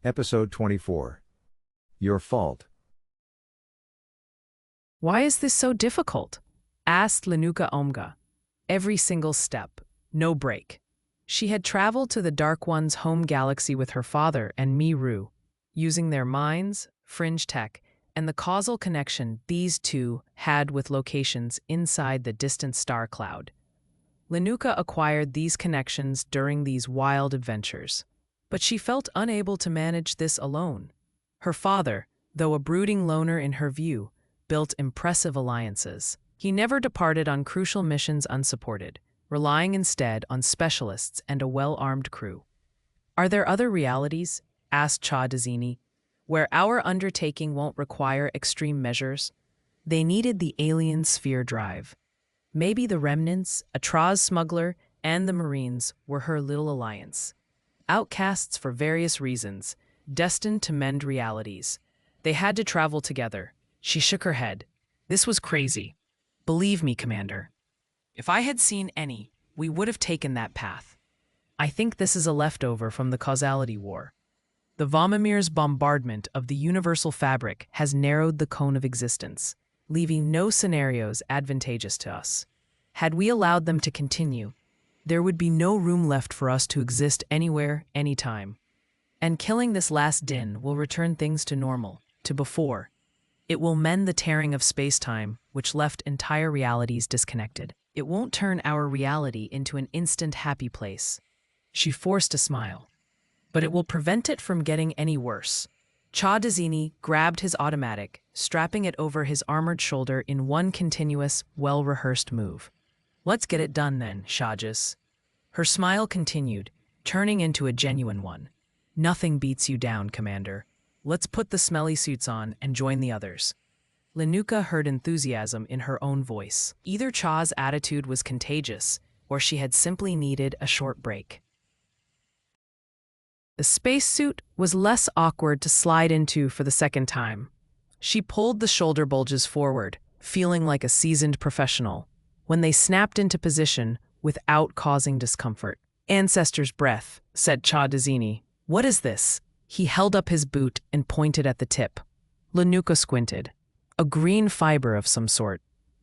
Episode 24. Your fault. Why is this so difficult? Asked Linuka Omga. Every single step, no break. She had traveled to the Dark One's home galaxy with her father and Miru, using their minds, fringe tech, and the causal connection these two had with locations inside the distant star cloud. Linuka acquired these connections during these wild adventures, but she felt unable to manage this alone. Her father, though a brooding loner in her view, built impressive alliances. He never departed on crucial missions unsupported, relying instead on specialists and a well-armed crew. Are there other realities, asked Cha Dizini, where our undertaking won't require extreme measures? They needed the alien sphere drive. Maybe the remnants, a Traz smuggler, and the Marines were her little alliance. Outcasts for various reasons, destined to mend realities. They had to travel together. She shook her head. This was crazy. Believe me, Commander. If I had seen any, we would have taken that path. I think this is a leftover from the causality war. The Vomimir's bombardment of the universal fabric has narrowed the cone of existence, leaving no scenarios advantageous to us. Had we allowed them to continue, there would be no room left for us to exist anywhere, anytime. And killing this last din will return things to normal, to before. It will mend the tearing of space-time, which left entire realities disconnected. It won't turn our reality into an instant happy place. She forced a smile. But it will prevent it from getting any worse. Cha Dizini grabbed his automatic, strapping it over his armored shoulder in one continuous, well-rehearsed move. Let's get it done then, Shajas. Her smile continued, turning into a genuine one. Nothing beats you down, Commander. Let's put the smelly suits on and join the others. Linuka heard enthusiasm in her own voice. Either Cha's attitude was contagious, or she had simply needed a short break. The spacesuit was less awkward to slide into for the second time. She pulled the shoulder bulges forward, feeling like a seasoned professional, when they snapped into position without causing discomfort. Ancestor's breath, said Cha Dizini. What is this? He held up his boot and pointed at the tip. Linuka squinted. A green fiber of some sort.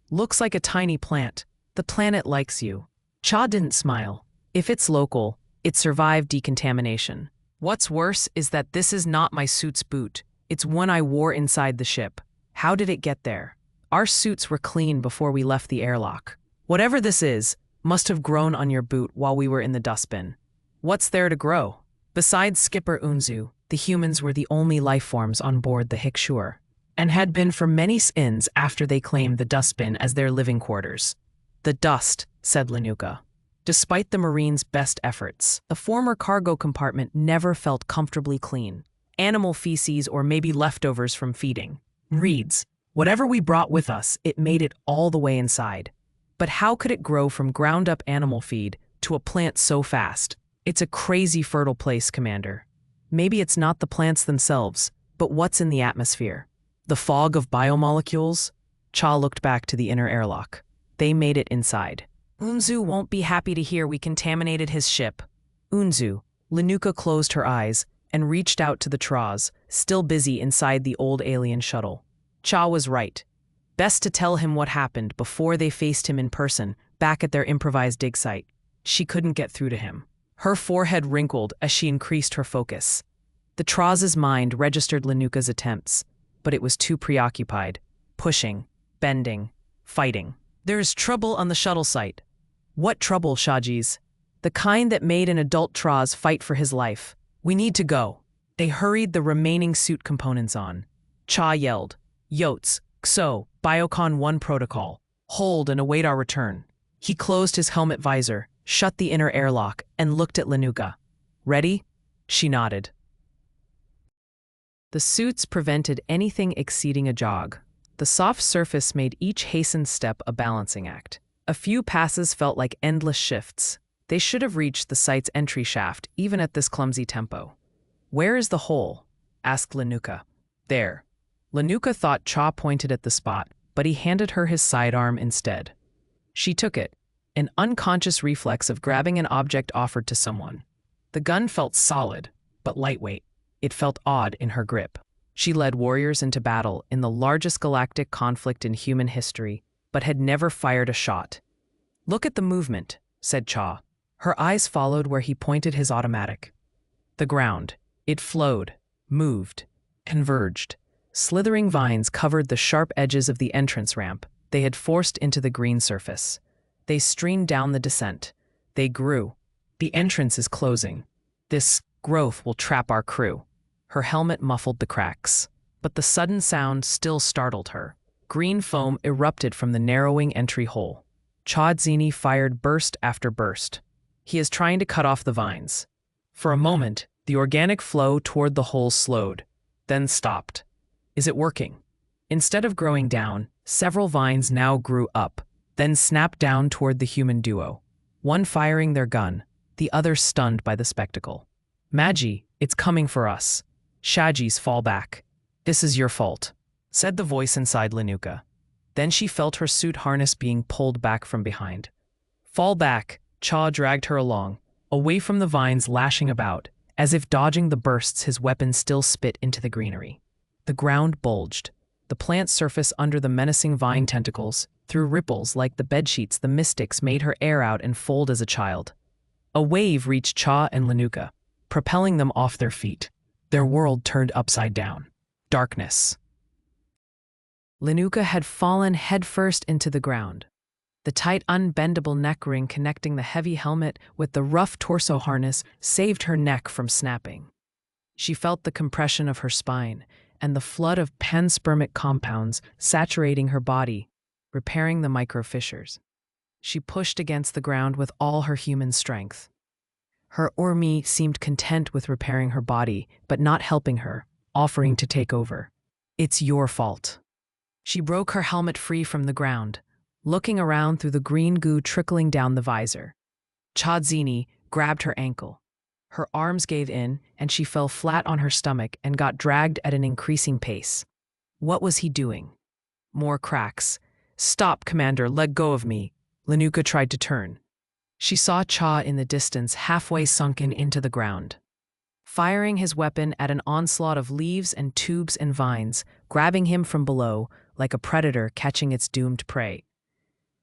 Looks like a tiny plant. The planet likes you. Cha didn't smile. If it's local, it survived decontamination. What's worse is that this is not my suit's boot. It's one I wore inside the ship. How did it get there? Our suits were clean before we left the airlock. Whatever this is, must have grown on your boot while we were in the dustbin. What's there to grow? Besides Skipper Unzu, the humans were the only life forms on board the Hikshur, and had been for many spins after they claimed the dustbin as their living quarters. The dust, said Linuka. Despite the Marines' best efforts, the former cargo compartment never felt comfortably clean. Animal feces or maybe leftovers from feeding. Reeds. Whatever we brought with us, it made it all the way inside. But how could it grow from ground-up animal feed to a plant so fast? It's a crazy fertile place, Commander. Maybe it's not the plants themselves, but what's in the atmosphere? The fog of biomolecules? Cha looked back to the inner airlock. They made it inside. Unzu won't be happy to hear we contaminated his ship. Unzu. Linuka closed her eyes and reached out to the Traz, still busy inside the old alien shuttle. Cha was right. Best to tell him what happened before they faced him in person, back at their improvised dig site. She couldn't get through to him. Her forehead wrinkled as she increased her focus. The Traz's mind registered Linuka's attempts, but it was too preoccupied. Pushing, bending, fighting. There is trouble on the shuttle site. What trouble, Shajis? The kind that made an adult Traz fight for his life. We need to go. They hurried the remaining suit components on. Cha yelled, Yotes, Xo, Biocon 1 protocol. Hold and await our return. He closed his helmet visor, shut the inner airlock, and looked at Linuka. Ready? She nodded. The suits prevented anything exceeding a jog. The soft surface made each hastened step a balancing act. A few passes felt like endless shifts. They should have reached the site's entry shaft, even at this clumsy tempo. Where is the hole? Asked Linuka. There. Linuka thought Cha pointed at the spot, but he handed her his sidearm instead. She took it, an unconscious reflex of grabbing an object offered to someone. The gun felt solid, but lightweight. It felt odd in her grip. She led warriors into battle in the largest galactic conflict in human history, but had never fired a shot. "Look at the movement," said Cha. Her eyes followed where he pointed his automatic. The ground. It flowed, moved, converged. Slithering vines covered the sharp edges of the entrance ramp they had forced into the green surface. They streamed down the descent. They grew. "The entrance is closing. This growth will trap our crew." Her helmet muffled the cracks. But the sudden sound still startled her. Green foam erupted from the narrowing entry hole. Chadzini fired burst after burst. "He is trying to cut off the vines." For a moment, the organic flow toward the hole slowed, then stopped. "Is it working?" Instead of growing down, several vines now grew up, then snapped down toward the human duo, one firing their gun, the other stunned by the spectacle. "Magi, it's coming for us. Shagis, fall back. This is your fault," said the voice inside Linuka. Then she felt her suit harness being pulled back from behind. "Fall back," Cha dragged her along, away from the vines lashing about, as if dodging the bursts his weapon still spit into the greenery. The ground bulged. The plant surface under the menacing vine tentacles, through ripples like the bedsheets the mystics made her air out and fold as a child. A wave reached Cha and Linuka, propelling them off their feet. Their world turned upside down. Darkness. Linuka had fallen headfirst into the ground. The tight, unbendable neck ring connecting the heavy helmet with the rough torso harness saved her neck from snapping. She felt the compression of her spine and the flood of panspermic compounds saturating her body, repairing the microfissures. She pushed against the ground with all her human strength. Her Urmi seemed content with repairing her body, but not helping her, offering to take over. "It's your fault." She broke her helmet free from the ground, looking around through the green goo trickling down the visor. Chadzini grabbed her ankle. Her arms gave in, and she fell flat on her stomach and got dragged at an increasing pace. What was he doing? More cracks. "Stop, Commander, let go of me." Linuka tried to turn. She saw Cha in the distance, halfway sunken into the ground. Firing his weapon at an onslaught of leaves and tubes and vines, grabbing him from below like a predator catching its doomed prey.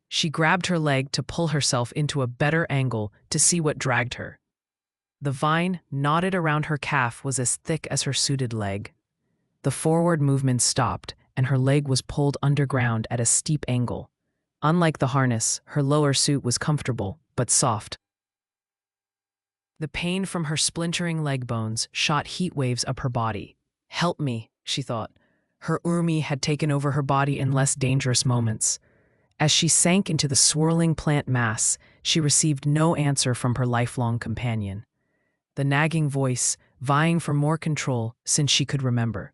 She grabbed her leg to pull herself into a better angle to see what dragged her. The vine knotted around her calf was as thick as her suited leg. The forward movement stopped, and her leg was pulled underground at a steep angle. Unlike the harness, her lower suit was comfortable, but soft. The pain from her splintering leg bones shot heat waves up her body. "Help me," she thought. Her Urmi had taken over her body in less dangerous moments. As she sank into the swirling plant mass, she received no answer from her lifelong companion. The nagging voice, vying for more control since she could remember.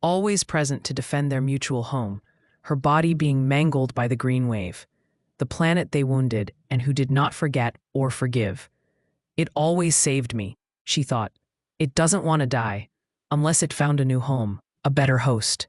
Always present to defend their mutual home, her body being mangled by the green wave. The planet they wounded and who did not forget or forgive. "It always saved me," she thought. "It doesn't want to die, unless it found a new home, a better host."